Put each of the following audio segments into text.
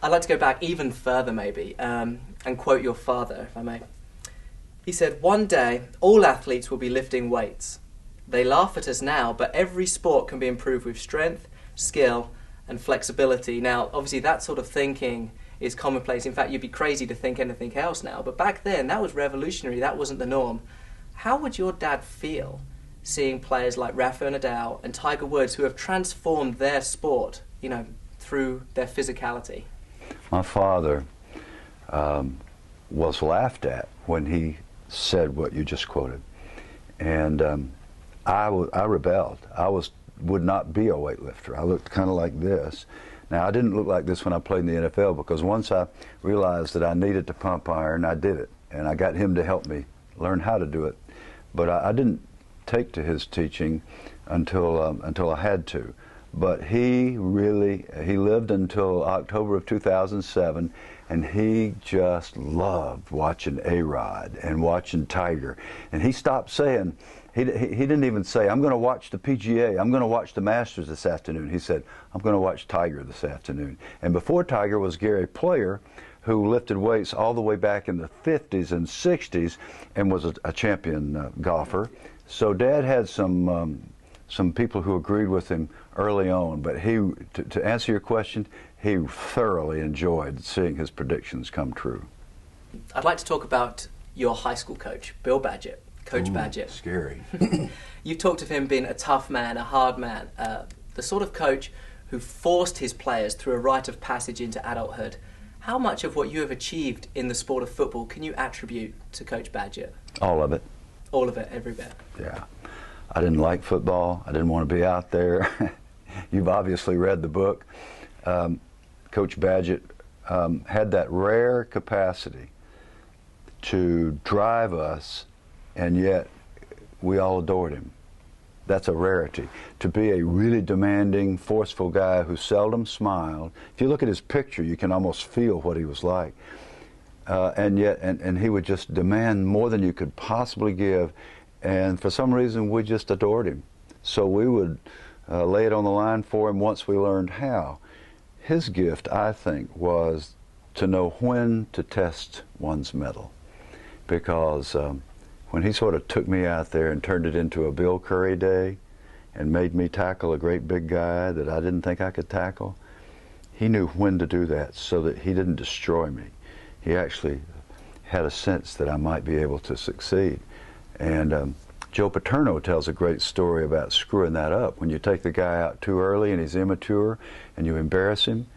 I'd like to go back even further maybe and quote your father, if I may. He said, "One day, all athletes will be lifting weights. They laugh at us now, but every sport can be improved with strength, skill, and flexibility." Now, obviously, that sort of thinking is commonplace. In fact, you'd be crazy to think anything else now. But back then, that was revolutionary. That wasn't the norm. How would your dad feel seeing players like Rafa Nadal and Tiger Woods who have transformed their sport, you know, through their physicality? My father was laughed at when he said what you just quoted, and I rebelled. I would not be a weightlifter. I looked kind of like this. Now, I didn't look like this when I played in the NFL, because once I realized that I needed to pump iron, I did it, and I got him to help me learn how to do it. But I didn't take to his teaching until I had to. But he lived until October of 2007, and he just loved watching A-Rod and watching Tiger. And he stopped saying, he didn't even say, "I'm going to watch the PGA, I'm going to watch the Masters this afternoon." He said, "I'm going to watch Tiger this afternoon." And before Tiger was Gary Player, who lifted weights all the way back in the 50s and 60s and was a champion golfer. So Dad had some people who agreed with him early on, but to answer your question, he thoroughly enjoyed seeing his predictions come true. I'd like to talk about your high school coach, Bill Badgett, Coach Badgett. Scary. You've talked of him being a tough man, a hard man, the sort of coach who forced his players through a rite of passage into adulthood. How much of what you have achieved in the sport of football can you attribute to Coach Badgett? All of it. All of it, every bit. Yeah. I didn't like football. I didn't want to be out there. You've obviously read the book. Coach Badgett had that rare capacity to drive us, and yet we all adored him. That's a rarity. To be a really demanding, forceful guy who seldom smiled. If you look at his picture, you can almost feel what he was like. And yet, and he would just demand more than you could possibly give. And for some reason, we just adored him. So we would lay it on the line for him once we learned how. His gift, I think, was to know when to test one's mettle. Because when he sort of took me out there and turned it into a Bill Curry day and made me tackle a great big guy that I didn't think I could tackle, he knew when to do that so that he didn't destroy me. He actually had a sense that I might be able to succeed. And Joe Paterno tells a great story about screwing that up. When you take the guy out too early and he's immature and you embarrass him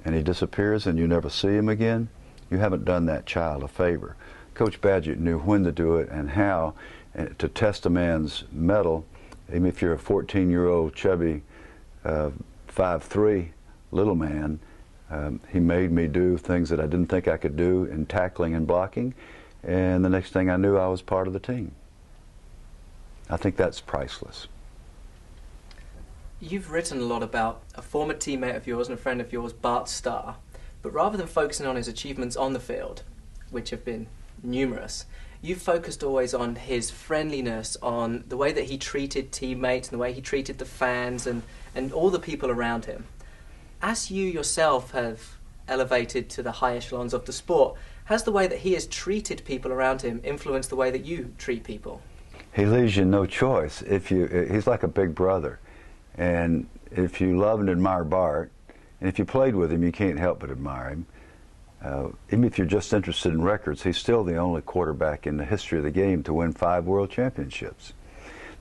and he disappears and you never see him again, you haven't done that child a favor. Coach Badgett knew when to do it and how to test a man's mettle. Even if you're a 14-year-old chubby 5'3" little man, he made me do things that I didn't think I could do in tackling and blocking, and the next thing I knew, I was part of the team. I think that's priceless. You've written a lot about a former teammate of yours and a friend of yours, Bart Starr, but rather than focusing on his achievements on the field, which have been numerous, you've focused always on his friendliness, on the way that he treated teammates and the way he treated the fans and all the people around him. As you yourself have elevated to the high echelons of the sport, has the way that he has treated people around him influenced the way that you treat people? He leaves you no choice. He's like a big brother. And if you love and admire Bart, and if you played with him, you can't help but admire him. Even if you're just interested in records, he's still the only quarterback in the history of the game to win 5 world championships.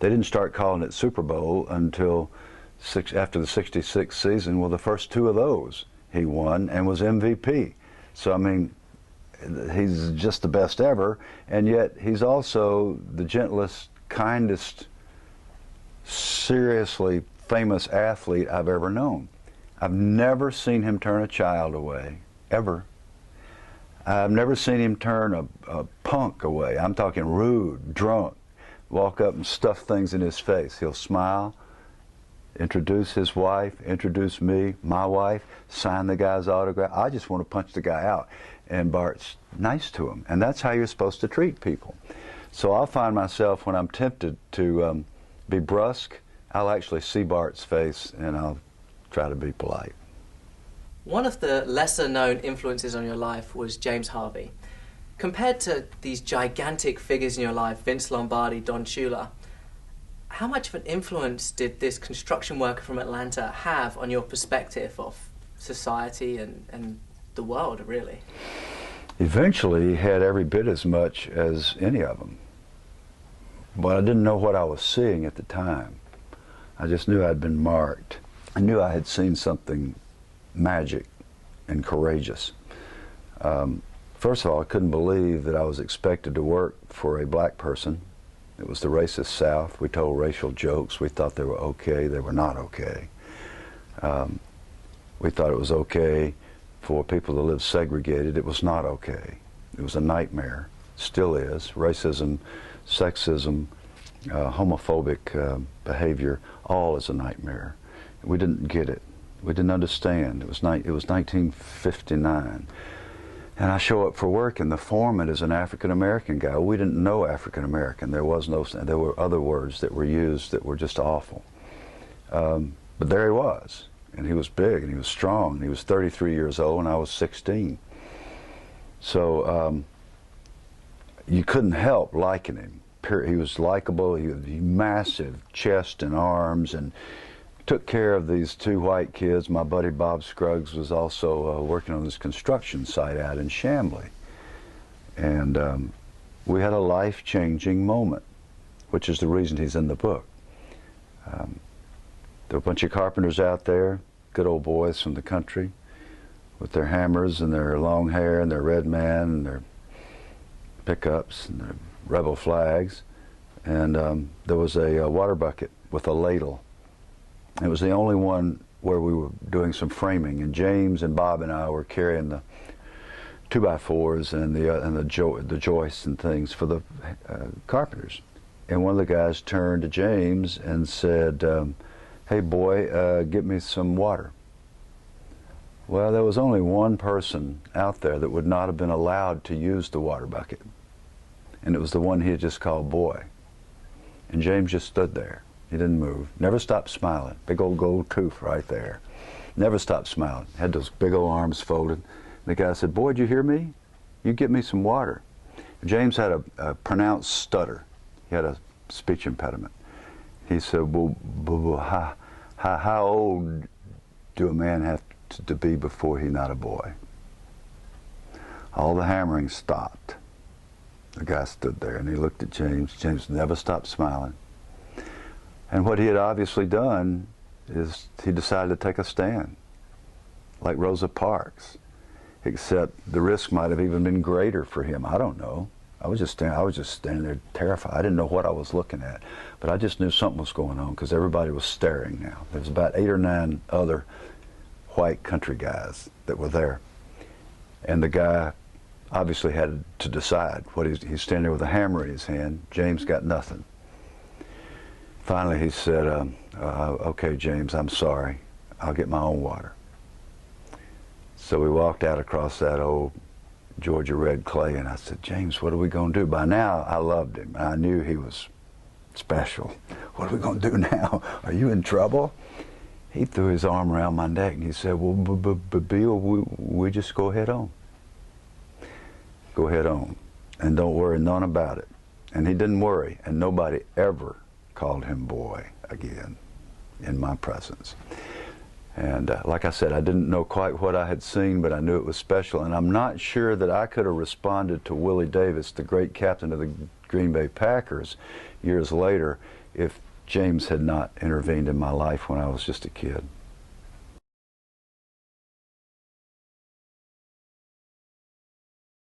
They didn't start calling it Super Bowl until after the '66 season. Well, the first 2 of those he won and was MVP. So, I mean, he's just the best ever, and yet he's also the gentlest, kindest, seriously famous athlete I've ever known. I've never seen him turn a child away, ever. I've never seen him turn a punk away. I'm talking rude, drunk, walk up and stuff things in his face. He'll smile, introduce his wife, introduce me, my wife, sign the guy's autograph. I just want to punch the guy out. And Bart's nice to him. And that's how you're supposed to treat people. So I'll find myself, when I'm tempted to be brusque, I'll actually see Bart's face and I'll try to be polite. One of the lesser-known influences on your life was James Harvey. Compared to these gigantic figures in your life, Vince Lombardi, Don Shula, how much of an influence did this construction worker from Atlanta have on your perspective of society and the world, really? Eventually, he had every bit as much as any of them. But I didn't know what I was seeing at the time. I just knew I'd been marked. I knew I had seen something magic and courageous. First of all, I couldn't believe that I was expected to work for a black person. It was the racist South. We told racial jokes. We thought they were okay. They were not okay. We thought it was okay for people to live segregated. It was not okay. It was a nightmare. Still is. Racism, sexism, homophobic behavior, all is a nightmare. We didn't get it. We didn't understand. It was 1959. And I show up for work, and the foreman is an African-American guy. We didn't know African-American. There were other words that were used that were just awful. But there he was, and he was big, and he was strong, and he was 33 years old, and I was 16. So you couldn't help liking him. He was likable. He had massive chest and arms, and took care of these two white kids. My buddy Bob Scruggs was also working on this construction site out in Chamblee. And we had a life-changing moment, which is the reason he's in the book. There were a bunch of carpenters out there, good old boys from the country, with their hammers and their long hair and their red man and their pickups and their rebel flags. And there was a water bucket with a ladle. It was the only one where we were doing some framing, and James and Bob and I were carrying the 2x4s and the joists and things for the carpenters. And one of the guys turned to James and said, "Hey boy, get me some water." Well, there was only one person out there that would not have been allowed to use the water bucket, and it was the one he had just called boy. And James just stood there. He didn't move. Never stopped smiling. Big old gold tooth right there. Never stopped smiling. Had those big old arms folded. And the guy said, "Boy, did you hear me? You get me some water." James had a pronounced stutter. He had a speech impediment. He said, "Well, how old do a man have to be before he's not a boy?" All the hammering stopped. The guy stood there and he looked at James. James never stopped smiling. And what he had obviously done is he decided to take a stand, like Rosa Parks, except the risk might have even been greater for him. I don't know. I was just standing there terrified. I didn't know what I was looking at, but I just knew something was going on because everybody was staring now. There was about 8 or 9 other white country guys that were there. And the guy obviously had to decide what he's standing there with a hammer in his hand. James got nothing. Finally, he said, "Okay, James, I'm sorry. I'll get my own water." So we walked out across that old Georgia red clay, and I said, "James, what are we going to do?" By now, I loved him. I knew he was special. "What are we going to do now? Are you in trouble?" He threw his arm around my neck, and he said, "Well, Bill, we just go head on. Go head on, and don't worry none about it." And he didn't worry, and nobody ever called him boy again in my presence. And like I said, I didn't know quite what I had seen, but I knew it was special. And I'm not sure that I could have responded to Willie Davis, the great captain of the Green Bay Packers, years later, if James had not intervened in my life when I was just a kid.